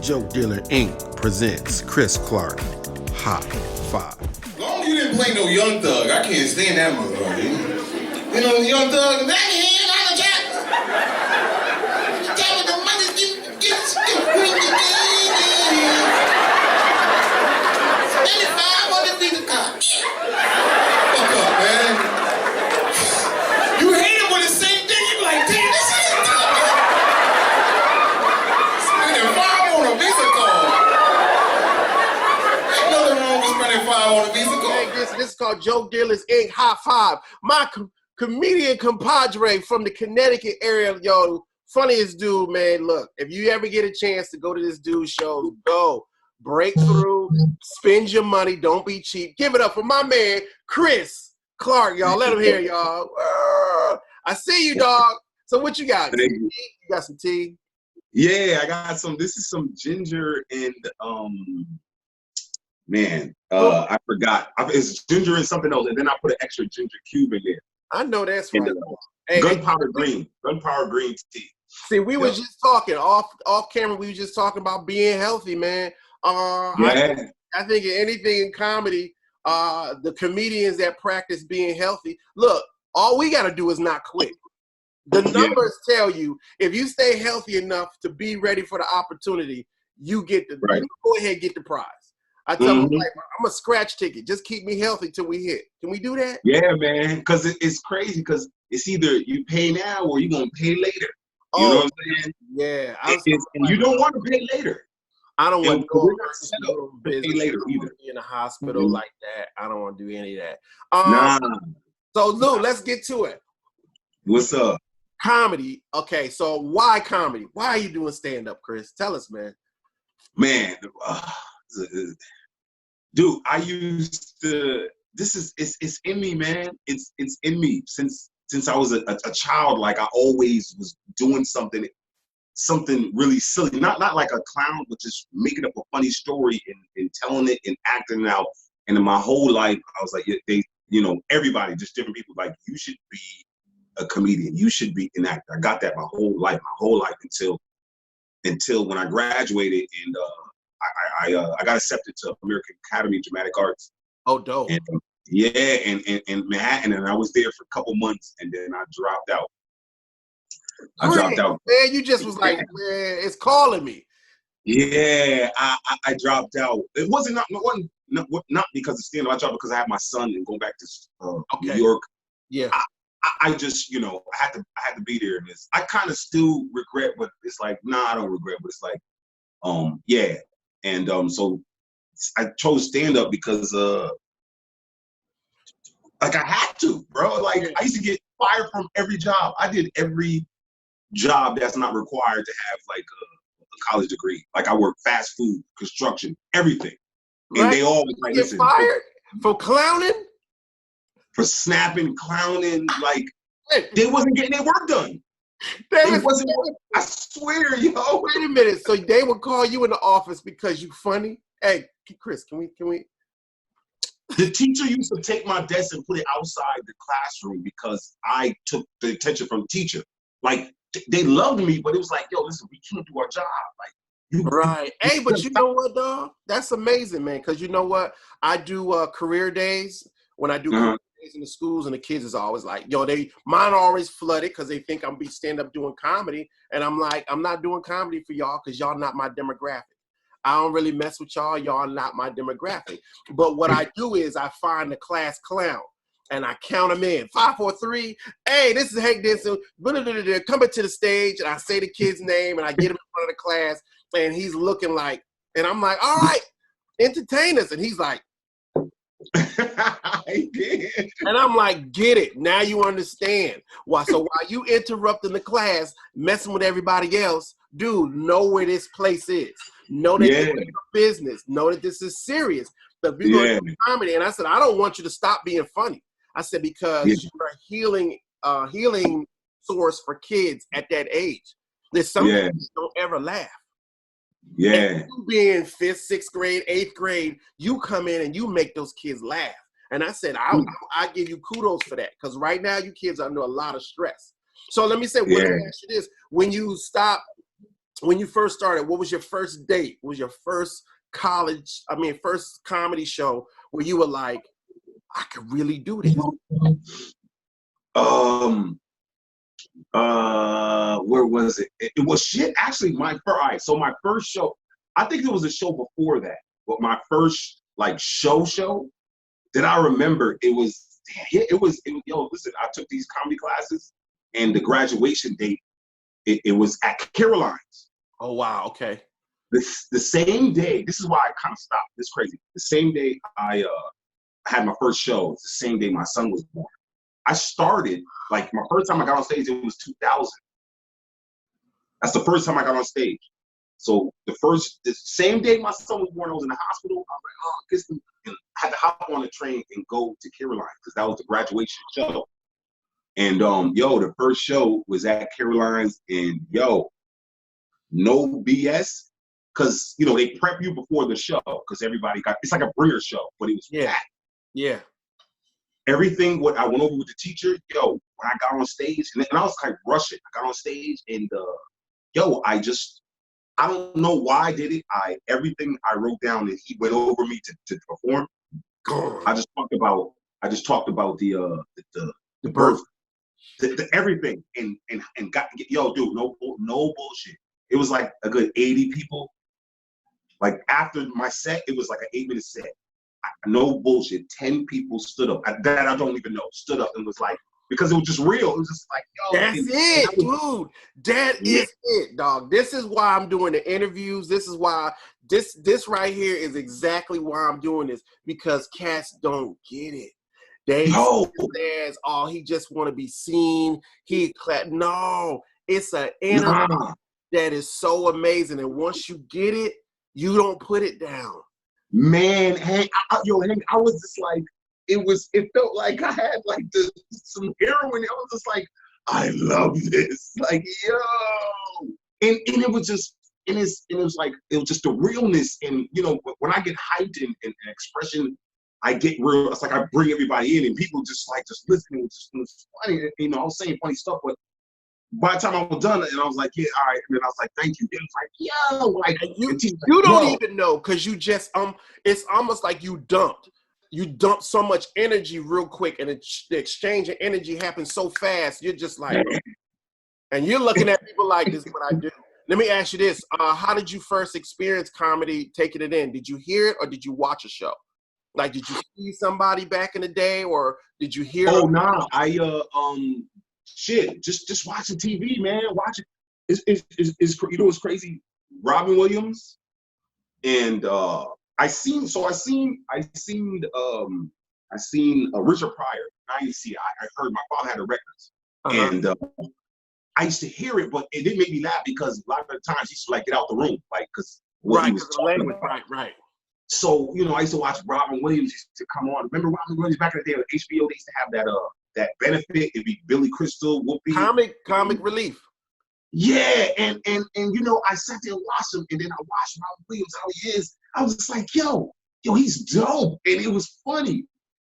Joke Dealer Inc. presents Chris Clarke, Hot 5. As long as you didn't play no Young Thug, I can't stand that motherfucker. You know, Young Thug, back here, on the jack. Tell me the money, get 75 on the Visa card. Fuck up, man. You hate it when the same thing, you be like, damn, this is a spending 5 on a Visa card. Ain't nothing wrong with spending 5 on a Visa card. This is called Joke Dealers Inc. Hot 5. My comedian compadre from the Connecticut area, yo, funniest dude, man. Look, if you ever get a chance to go to this dude's show, go. Break through, spend your money, don't be cheap. Give it up for my man, Chris Clarke, y'all. Let him hear y'all. I see you, dog. So what you got? You got some tea? Yeah, I got some. This is some ginger and I forgot. It's ginger and something else, and then I put an extra ginger cube in there. I know that's and, right. Gunpowder green tea. See, we were just talking off camera. We were just talking about being healthy, man. I think anything in comedy, the comedians that practice being healthy, look, all we got to do is not quit. The numbers tell you if you stay healthy enough to be ready for the opportunity, you get the you go ahead and get the prize. I tell them, like, I'm a scratch ticket. Just keep me healthy till we hit. Can we do that? Yeah, man. Because it's crazy. Because it's either you pay now or you're gonna pay later. You know what I'm saying? Yeah. And you don't want to pay later. I don't want to go business later either. In a hospital like that. I don't want to do any of that. So Lou, let's get to it. What's up? Comedy. Okay, so why comedy? Why are you doing stand-up, Chris? Tell us, man. Man, dude, I used to. It's in me, man. It's in me since I was a child. Like I always was doing something really silly, not like a clown, but just making up a funny story and telling it and acting it out. And in my whole life, I was like, everybody, just different people, like, you should be a comedian, you should be an actor. I got that my whole life until when I graduated and I got accepted to American Academy of Dramatic Arts. Oh, dope. And, in Manhattan, and I was there for a couple months, and then I dropped out. Man, you just was like, man, it's calling me. Yeah, I dropped out. It wasn't not because of stand-up. I dropped because I had my son and going back to New York. Yeah. I just, I had to be there. And I kind of still regret, but it's like, nah, I don't regret. But it's like, yeah. And so I chose stand-up because, like, I had to, bro. Like, I used to get fired from every job. I did every job that's not required to have like a college degree. Like I work fast food, construction, everything. And they all was like, listen, fired for clowning? For snapping, clowning, like they wasn't getting their work done. I swear, yo. Wait a minute. So they would call you in the office because you funny? Hey, Chris, can we? The teacher used to take my desk and put it outside the classroom because I took the attention from the teacher. Like, they loved me, but it was like, yo, listen, we can't do our job. Like, Hey, but you know what, dog? That's amazing, man. Because you know what? I do career days. When I do career days in the schools, and the kids is always like, yo, mine are always flooded because they think I'm be stand up doing comedy. And I'm like, I'm not doing comedy for y'all because y'all not my demographic. I don't really mess with y'all. Y'all not my demographic. But what I do is I find the class clown. And I count them in. 5, 4, 3. Hey, this is Hank Denson. Coming to the stage, and I say the kid's name, and I get him in front of the class, and he's looking like, and I'm like, all right, entertain us. And he's like, I did. And I'm like, get it. Now you understand. Why? So while you interrupting the class, messing with everybody else, dude, know where this place is. Know that you're in business. Know that this is serious. But we're going to do comedy. And I said, I don't want you to stop being funny. I said, because you're a healing source for kids at that age. There's some kids don't ever laugh. Yeah. And you being 5th, 6th grade, 8th grade, you come in and you make those kids laugh. And I said, I give you kudos for that. Because right now, you kids are under a lot of stress. So let me say, let me ask you this. When you stop when you first started, what was your first date? What was your first first comedy show where you were like, I could really do this? Where was it? It was shit. Actually, my first show, I think there was a show before that, but my first like show that I remember, it was yo, listen, I took these comedy classes and the graduation date, it was at Caroline's. Oh wow, okay. The same day, this is why I kind of stopped. This is crazy. The same day I had my first show, it's the same day my son was born. I started, like, my first time I got on stage, it was 2000. That's the first time I got on stage. So the same day my son was born, I was in the hospital. I was like, oh, and I had to hop on the train and go to Caroline because that was the graduation show. And the first show was at Caroline's, and no BS, because they prep you before the show because everybody it's like a bringer show, but it was packed. Yeah. Everything what I went over with the teacher, when I got on stage, and I was like rushing. I got on stage and I don't know why I did it. Everything I wrote down and he went over me to perform. I just talked about the birth, the everything, and got dude, no bullshit. It was like a good 80 people. Like after my set, it was like an 8-minute set. No bullshit. 10 people stood up. That I don't even know. Stood up and was like, because it was just real. It was just like, that's it, dude. That is it, dog. This is why I'm doing the interviews. This is why this say exactly why I'm doing this, because cats don't get it. They there's he just want to be seen. No, it's an energy that is so amazing, and once you get it, you don't put it down. Man, Hank, Hank, I was just like, it felt like I had like some heroin. I was just like, I love this. Like, and it was just, it was just the realness. And, when I get hyped in expression, I get real. It's like I bring everybody in and people just listening. It's funny. I was saying funny stuff, but by the time I was done, and I was like, yeah, all right. And then I was like, thank you. And it was like, you don't even know, because you just, it's almost like you dumped so much energy real quick, and the exchange of energy happens so fast. You're just like, and you're looking at people like, this is what I do. Let me ask you this. How did you first experience comedy, taking it in? Did you hear it or did you watch a show? Like, did you see somebody back in the day, or did you hear? Oh, nah. Just watching TV, man. Watching. It's what's crazy? Robin Williams, and I seen Richard Pryor. I didn't see it. I heard my father had the records, and I used to hear it, but it didn't make me laugh because a lot of the times he used to get out the room, because what he was talking about. Right. So I used to watch Robin Williams used to come on. Remember Robin Williams back in the day on HBO? They used to have that benefit. It'd be Billy Crystal, Whoopi. Comic relief. Yeah, and I sat there and watched him, and then I watched Robin Williams, how he is. I was just like, yo, he's dope, and it was funny.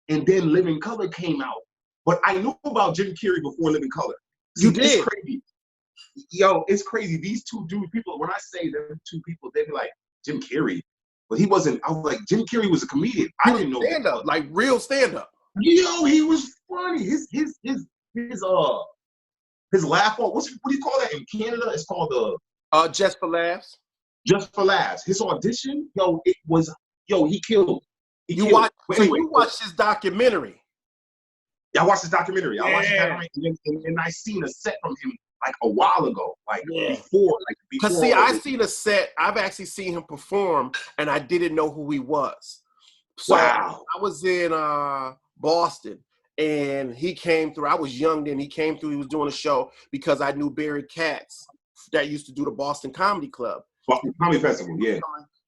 And then Living Color came out, but I knew about Jim Carrey before Living Color. You did? It's crazy. It's crazy. These two dudes, people, when I say they're two people, they be like, Jim Carrey. But he wasn't. I was like, Jim Carrey was a comedian. I didn't know stand up, like real stand up. He was funny. His laugh off. What do you call that in Canada? It's called Just for Laughs. Just for Laughs. His audition, it was he killed. You watched his documentary. Yeah, I watched his documentary. I watched it, and I seen a set from him like a while ago, before. Because I seen a set. I've actually seen him perform, and I didn't know who he was. So wow. I was in Boston, and he came through. I was young then. He came through. He was doing a show because I knew Barry Katz that used to do the Boston Comedy Club. Boston Comedy Festival, yeah.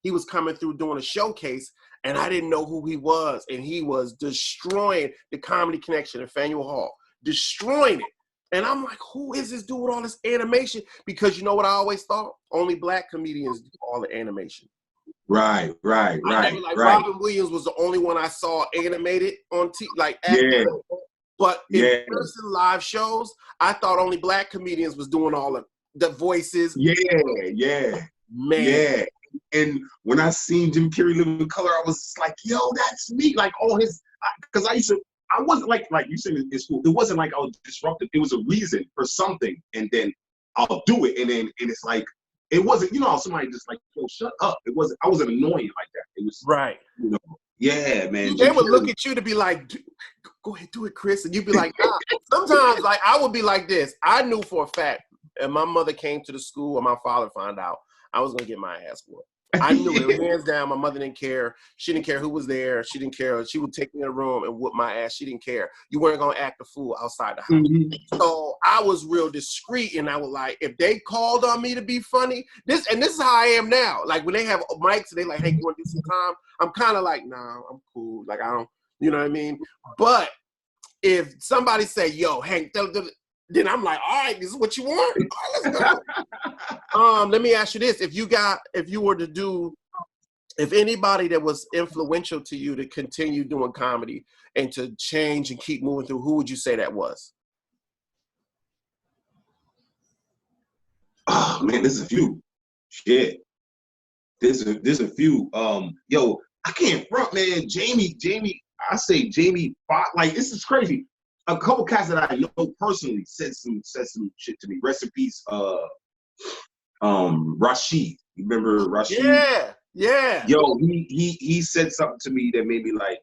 He was coming through doing a showcase, and I didn't know who he was, and he was destroying the Comedy Connection at Fanueil Hall, destroying it. And I'm like, who is this dude with all this animation? Because you know what I always thought? Only black comedians do all the animation. Right. Robin Williams was the only one I saw animated on TV, But in person live shows, I thought only black comedians was doing all the the voices. Yeah. Man. Yeah. And when I seen Jim Carrey Live in Color, I was just like, yo, that's me. Like all his, because I wasn't like you said in school. It wasn't like I was disruptive. It was a reason for something, and then I'll do it. And it's like, it wasn't, you know, how somebody just like, yo, shut up. I wasn't annoying like that. It was, right. You know, yeah, man. They would look at you to be like, go ahead, do it, Chris. And you'd be like, nah. Sometimes, like, I would be like this. I knew for a fact, and my mother came to the school, or my father found out, I was going to get my ass whooped. I knew it, hands down. My mother didn't care. She didn't care who was there. She didn't care. She would take me in a room and whoop my ass. She didn't care. You weren't going to act a fool outside the house. Mm-hmm. So I was real discreet, and I was like, if they called on me to be funny, this is how I am now. Like when they have mics and they like, hey, you want to do some time? I'm kind of like, nah, I'm cool. Like I don't, you know what I mean? But if somebody say, yo, Hank, then I'm like, all right, this is what you want. All right, let's go. Let me ask you this: if anybody that was influential to you to continue doing comedy and to change and keep moving through, who would you say that was? Oh man, there's a few. Shit, there's a few. Yo, I can't front, man. Jamie. I say Jamie. Like this is crazy. A couple cats that I know personally said some shit to me. Rest in peace, Rashid. You remember Rashid? Yeah. Yo, he said something to me that made me like,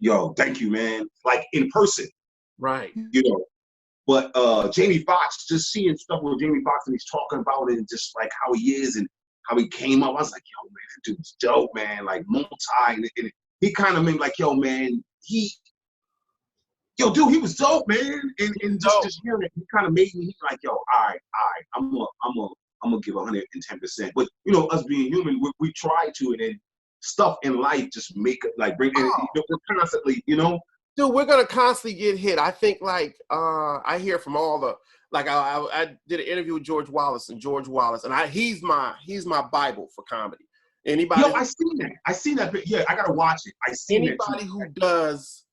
yo, thank you, man. Like in person. Right. You know. But Jamie Foxx, just seeing stuff with Jamie Foxx and he's talking about it and just like how he is and how he came up, I was like, yo, man, that dude's dope, man. Like multi, and he kind of made like, yo, man, yo, dude, he was dope, man. And just hearing it, he kind of made me like, yo, all right, I'm gonna give 110%. But you know, us being human, we try to, and then stuff in life just make it like bring it. We're constantly, you know. Dude, we're gonna constantly get hit. I think like I hear from all the like I did an interview with George Wallace, and he's my Bible for comedy. Anybody? Yo, I seen that. Yeah, I gotta watch it. Anybody who does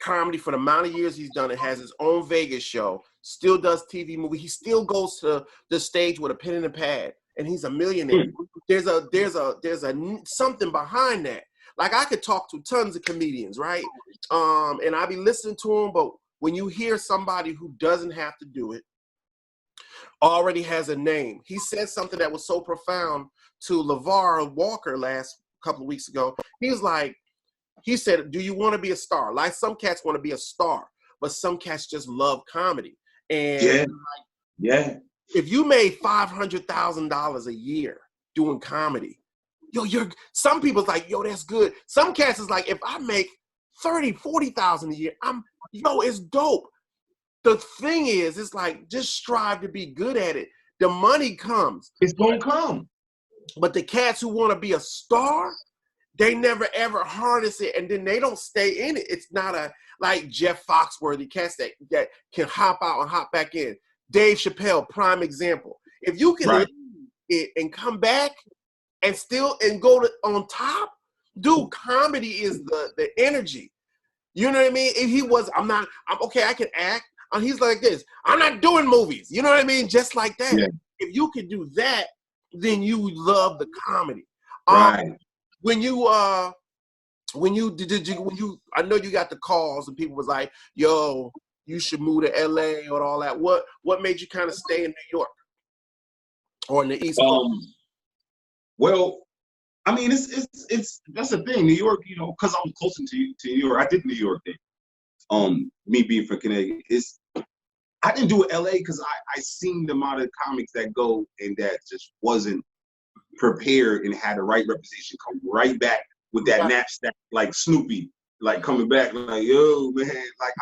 comedy for the amount of years he's done it, has his own Vegas show, still does TV movie. He still goes to the stage with a pen and a pad, and he's a millionaire. There's a something behind that. Like I could talk to tons of comedians, right? And I be listening to them, but when you hear somebody who doesn't have to do it, already has a name. He said something that was so profound to LeVar Walker last couple of weeks ago. He said, do you want to be a star? Like some cats want to be a star, but some cats just love comedy. And if you made $500,000 a year doing comedy, some people's like, yo, that's good. Some cats is like, if I make 30, 40,000 a year, it's dope. The thing is, it's like, just strive to be good at it. The money comes. It's going to come. But the cats who want to be a star, they never ever harness it, and then they don't stay in it. It's not like Jeff Foxworthy cats that can hop out and hop back in. Dave Chappelle, prime example. If you can leave it and come back and go on top, dude, comedy is the energy. You know what I mean? If he was, I'm okay, I can act. And he's like this. I'm not doing movies. You know what I mean? Just like that. Yeah. If you can do that, then you love the comedy. Right. When you I know you got the calls and people was like, yo, you should move to LA or all that. What made you kind of stay in New York or in the East Coast? Well, I mean, it's that's the thing. New York, you know, because I'm close to New York. I did New York thing. Me being from Connecticut, I didn't do it LA because I seen the amount of comics that go and that just wasn't prepared and had the right representation come right back with that knapsack like Snoopy, like coming back like, yo, man, like